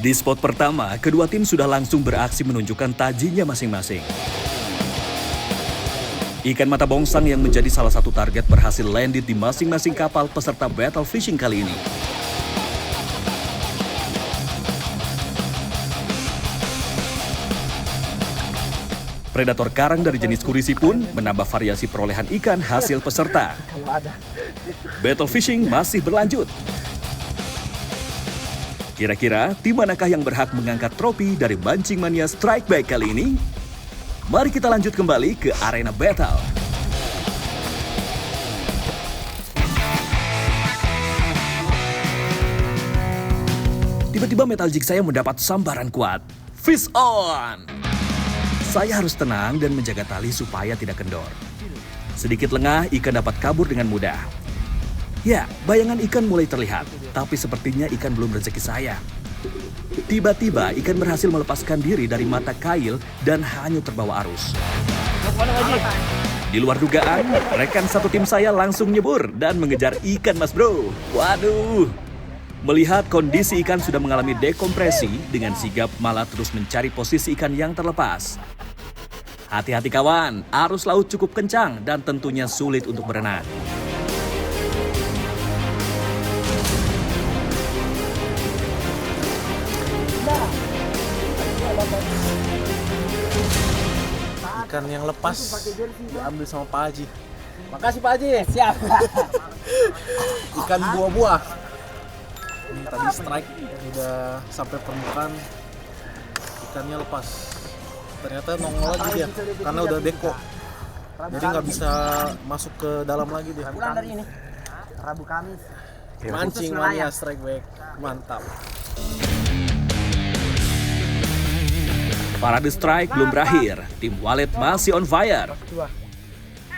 Di spot pertama, kedua tim sudah langsung beraksi menunjukkan tajinya masing-masing. Ikan mata bongsang yang menjadi salah satu target berhasil landed di masing-masing kapal peserta battle fishing kali ini. Predator karang dari jenis kurisi pun menambah variasi perolehan ikan hasil peserta. Battle fishing masih berlanjut. Kira-kira tim manakah yang berhak mengangkat trofi dari Mancing Mania Strike Back kali ini? Mari kita lanjut kembali ke arena battle. Tiba-tiba metal jig saya mendapat sambaran kuat. Fish on! Saya harus tenang dan menjaga tali supaya tidak kendor. Sedikit lengah, ikan dapat kabur dengan mudah. Ya, bayangan ikan mulai terlihat, tapi sepertinya ikan belum rezeki saya. Tiba-tiba ikan berhasil melepaskan diri dari mata kail dan hanyut terbawa arus. Di luar dugaan, rekan satu tim saya langsung nyebur dan mengejar ikan, Mas Bro. Waduh! Melihat kondisi ikan sudah mengalami dekompresi, dengan sigap malah terus mencari posisi ikan yang terlepas. Hati-hati kawan, arus laut cukup kencang dan tentunya sulit untuk berenang. Ikan yang lepas diambil sama Pak Haji. Makasih Pak Haji, siap. Ikan buah-buah. Ini tadi strike udah sampai permukaan, ikannya lepas. Ternyata nongol lagi dia karena udah deko. Jadi nggak bisa masuk ke dalam lagi dia. Pulang dari ini. Rabu Kamis. Mancing Mania Strike Back. Mantap. Parade strike belum berakhir, tim Walet masih on fire.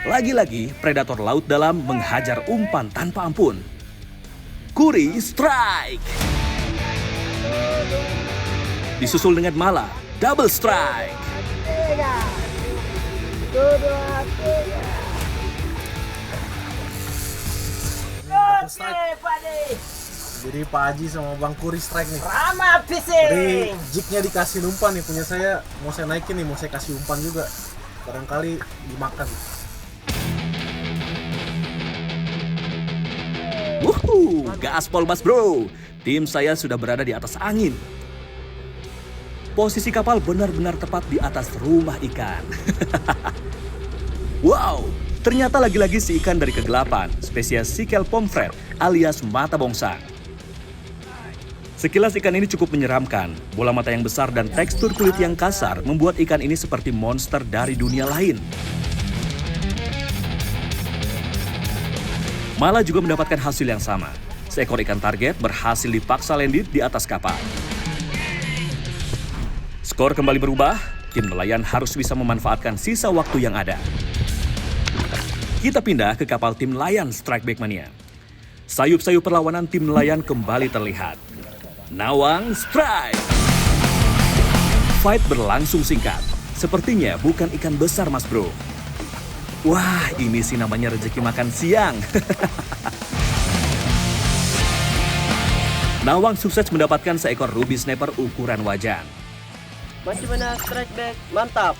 Lagi-lagi, predator laut dalam menghajar umpan tanpa ampun. Kuri strike! Disusul dengan Mala, double strike! Jadi Pak Haji sama Bang Kuri strike nih. Rama Jadi fishing. jignya dikasih umpan nih, punya saya mau saya naikin nih, mau saya kasih umpan juga. Barangkali dimakan. Wuhu, gaspol Mas Bro. Tim saya sudah berada di atas angin. Posisi kapal benar-benar tepat di atas rumah ikan. Wow, ternyata lagi-lagi si ikan dari kegelapan, spesies Sikel pomfret alias mata bongsang. Sekilas ikan ini cukup menyeramkan. Bola mata yang besar dan tekstur kulit yang kasar membuat ikan ini seperti monster dari dunia lain. Mala juga mendapatkan hasil yang sama. Seekor ikan target berhasil dipaksa landed di atas kapal. Skor kembali berubah, tim nelayan harus bisa memanfaatkan sisa waktu yang ada. Kita pindah ke kapal tim nelayan Strike Back Mania. Sayup-sayup perlawanan tim nelayan kembali terlihat. Nawang strike! Fight berlangsung singkat. Sepertinya bukan ikan besar, Mas Bro. Wah, ini sih namanya rezeki makan siang. Nawang sukses mendapatkan seekor ruby snapper ukuran wajan. Mancing Mania Strike Back, mantap.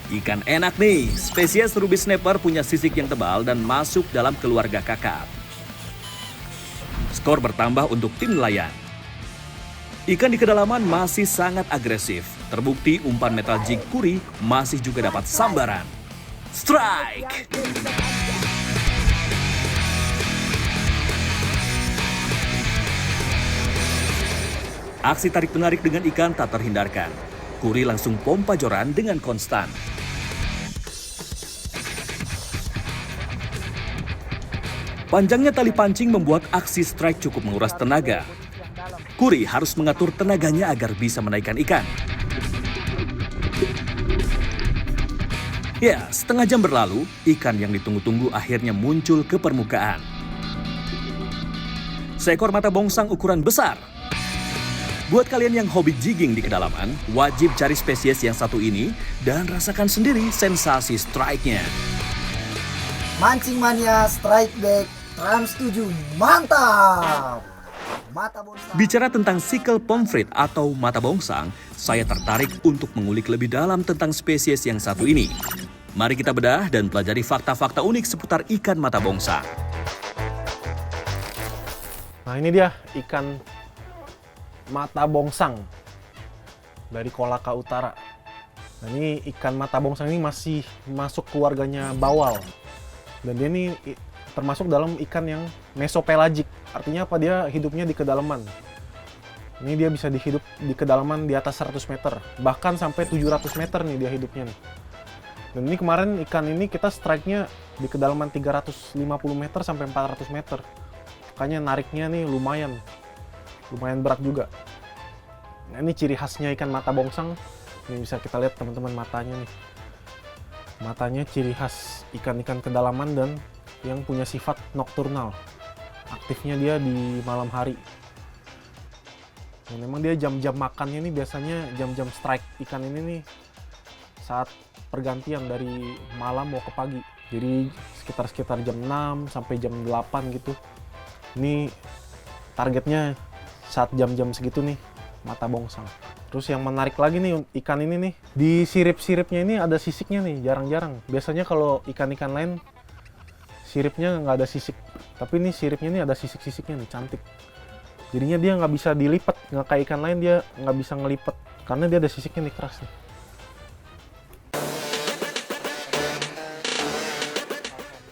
Ikan enak nih, spesies ruby snapper punya sisik yang tebal dan masuk dalam keluarga kakap. Skor bertambah untuk tim nelayan. Ikan di kedalaman masih sangat agresif. Terbukti umpan metal jig Kuri masih juga dapat sambaran. Strike! Aksi tarik-menarik dengan ikan tak terhindarkan. Kuri langsung pompa joran dengan konstan. Panjangnya tali pancing membuat aksi strike cukup menguras tenaga. Kuri harus mengatur tenaganya agar bisa menaikkan ikan. Ya, setengah jam berlalu, ikan yang ditunggu-tunggu akhirnya muncul ke permukaan. Seekor mata bongsang ukuran besar. Buat kalian yang hobi jigging di kedalaman, wajib cari spesies yang satu ini dan rasakan sendiri sensasi strike-nya. Mancing Mania Strike Back Trans 7, mantap! Bicara tentang sickle pomfret atau mata bongsang, saya tertarik untuk mengulik lebih dalam tentang spesies yang satu ini. Mari kita bedah dan pelajari fakta-fakta unik seputar ikan mata bongsang. Nah ini dia ikan mata bongsang dari Kolaka Utara. Nah ini ikan mata bongsang ini masih masuk keluarganya bawal. Dan dia ini termasuk dalam ikan yang mesopelagik. Artinya apa? Dia hidupnya di kedalaman. Ini dia bisa hidup di kedalaman di atas 100 meter. Bahkan sampai 700 meter nih dia hidupnya nih. Dan ini kemarin ikan ini kita strike-nya di kedalaman 350 meter sampai 400 meter. Makanya nariknya nih lumayan berat juga. Nah, ini ciri khasnya ikan mata bongsang. Ini bisa kita lihat teman-teman matanya nih. Matanya ciri khas ikan-ikan kedalaman dan yang punya sifat nokturnal. Aktifnya dia di malam hari. Dan memang dia jam-jam makannya nih biasanya jam-jam strike ikan ini nih saat pergantian dari malam mau ke pagi. Jadi sekitar jam 6 sampai jam 8 gitu. Ini targetnya saat jam-jam segitu nih mata bongsang. Terus yang menarik lagi nih ikan ini nih, di sirip-siripnya ini ada sisiknya nih, jarang-jarang. Biasanya kalau ikan-ikan lain siripnya nggak ada sisik, tapi ini siripnya ini ada sisik-sisiknya nih, cantik. Jadinya dia nggak bisa dilipat, nggak kayak ikan lain dia nggak bisa ngelipet karena dia ada sisiknya nih, keras nih.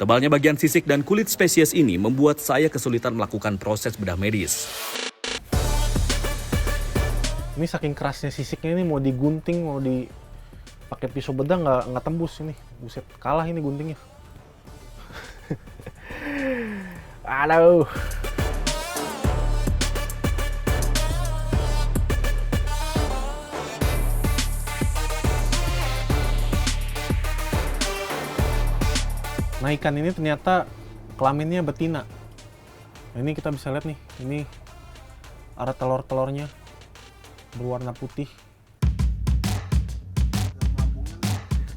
Tebalnya bagian sisik dan kulit spesies ini membuat saya kesulitan melakukan proses bedah medis. Ini saking kerasnya sisiknya ini mau digunting, mau dipakai pisau bedah nggak tembus ini. Buset, kalah ini guntingnya. Aduh. Nah ikan ini ternyata kelaminnya betina. Nah, ini kita bisa lihat nih, ini ada telur-telurnya berwarna putih.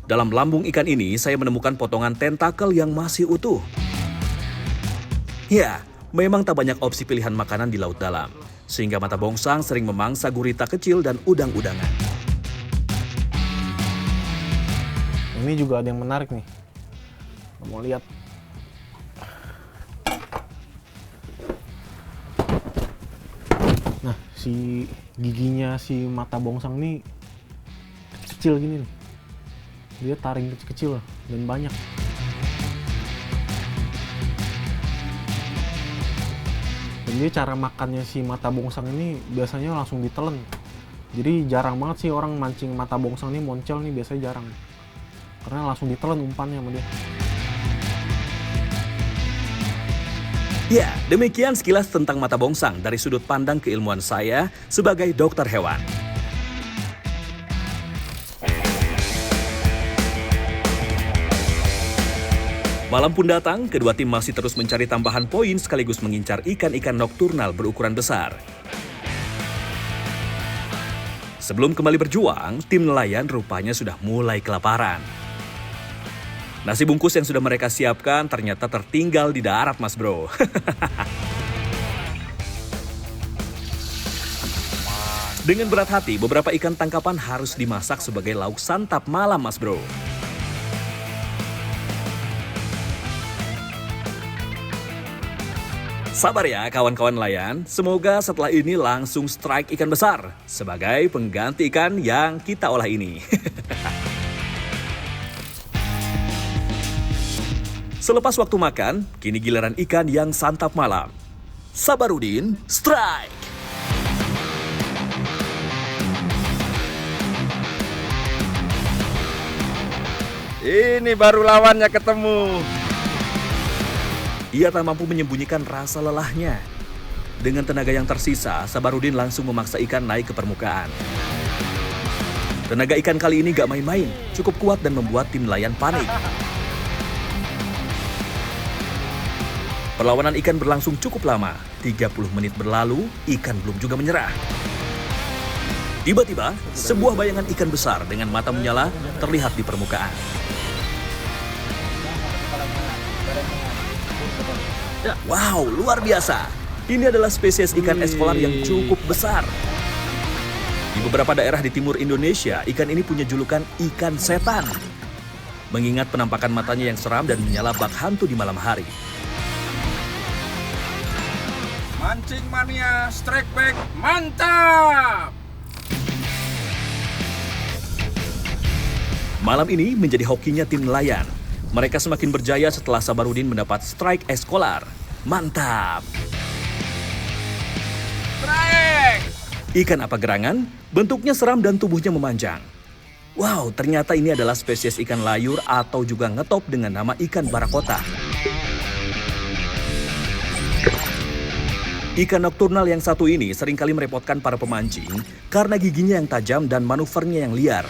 Dalam lambung ikan ini, saya menemukan potongan tentakel yang masih utuh. Ya, memang tak banyak opsi pilihan makanan di laut dalam, sehingga mata bongsang sering memangsa gurita kecil dan udang-udangan. Ini juga ada yang menarik nih. Mau lihat. Nah, si giginya si mata bongsang nih kecil gini nih. Dia taring kecil-kecil dan banyak. Dan dia cara makannya si mata bongsang ini biasanya langsung ditelen. Jadi jarang banget sih orang mancing mata bongsang ini moncel nih, biasanya jarang. Karena langsung ditelen umpannya sama dia. Ya, demikian sekilas tentang mata bongsang dari sudut pandang keilmuan saya sebagai dokter hewan. Malam pun datang, kedua tim masih terus mencari tambahan poin sekaligus mengincar ikan-ikan nokturnal berukuran besar. Sebelum kembali berjuang, tim nelayan rupanya sudah mulai kelaparan. Nasi bungkus yang sudah mereka siapkan ternyata tertinggal di darat, Mas Bro. Dengan berat hati, beberapa ikan tangkapan harus dimasak sebagai lauk santap malam, Mas Bro. Sabar ya kawan-kawan nelayan, semoga setelah ini langsung strike ikan besar sebagai pengganti ikan yang kita olah ini. Selepas waktu makan, kini giliran ikan yang santap malam. Sabarudin, strike! Ini baru lawannya ketemu. Ia tak mampu menyembunyikan rasa lelahnya. Dengan tenaga yang tersisa, Sabarudin langsung memaksa ikan naik ke permukaan. Tenaga ikan kali ini gak main-main, cukup kuat dan membuat tim nelayan panik. Perlawanan ikan berlangsung cukup lama, 30 menit berlalu, ikan belum juga menyerah. Tiba-tiba, sebuah bayangan ikan besar dengan mata menyala terlihat di permukaan. Wow, luar biasa. Ini adalah spesies ikan eskolar yang cukup besar. Di beberapa daerah di timur Indonesia, ikan ini punya julukan ikan setan. Mengingat penampakan matanya yang seram dan menyala bak hantu di malam hari. Mancing mania strike back mantap. Malam ini menjadi hokinya tim nelayan. Mereka semakin berjaya setelah Sabarudin mendapat strike eskolar. Mantap! Strike. Ikan apa gerangan? Bentuknya seram dan tubuhnya memanjang. Wow, ternyata ini adalah spesies ikan layur atau juga ngetop dengan nama ikan barakota. Ikan nokturnal yang satu ini seringkali merepotkan para pemancing karena giginya yang tajam dan manuvernya yang liar.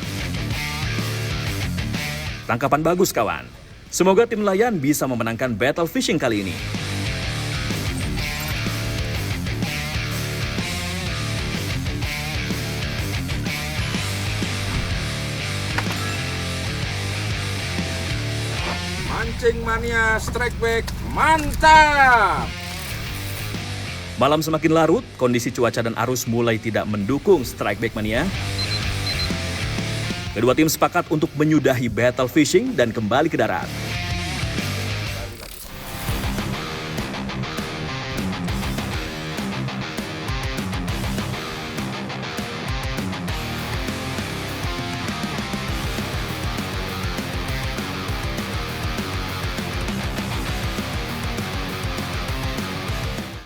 Tangkapan bagus kawan. Semoga tim nelayan bisa memenangkan battle fishing kali ini. Mancing mania strike back mantap. Malam semakin larut, kondisi cuaca dan arus mulai tidak mendukung strike back mania. Kedua tim sepakat untuk menyudahi battle fishing dan kembali ke darat.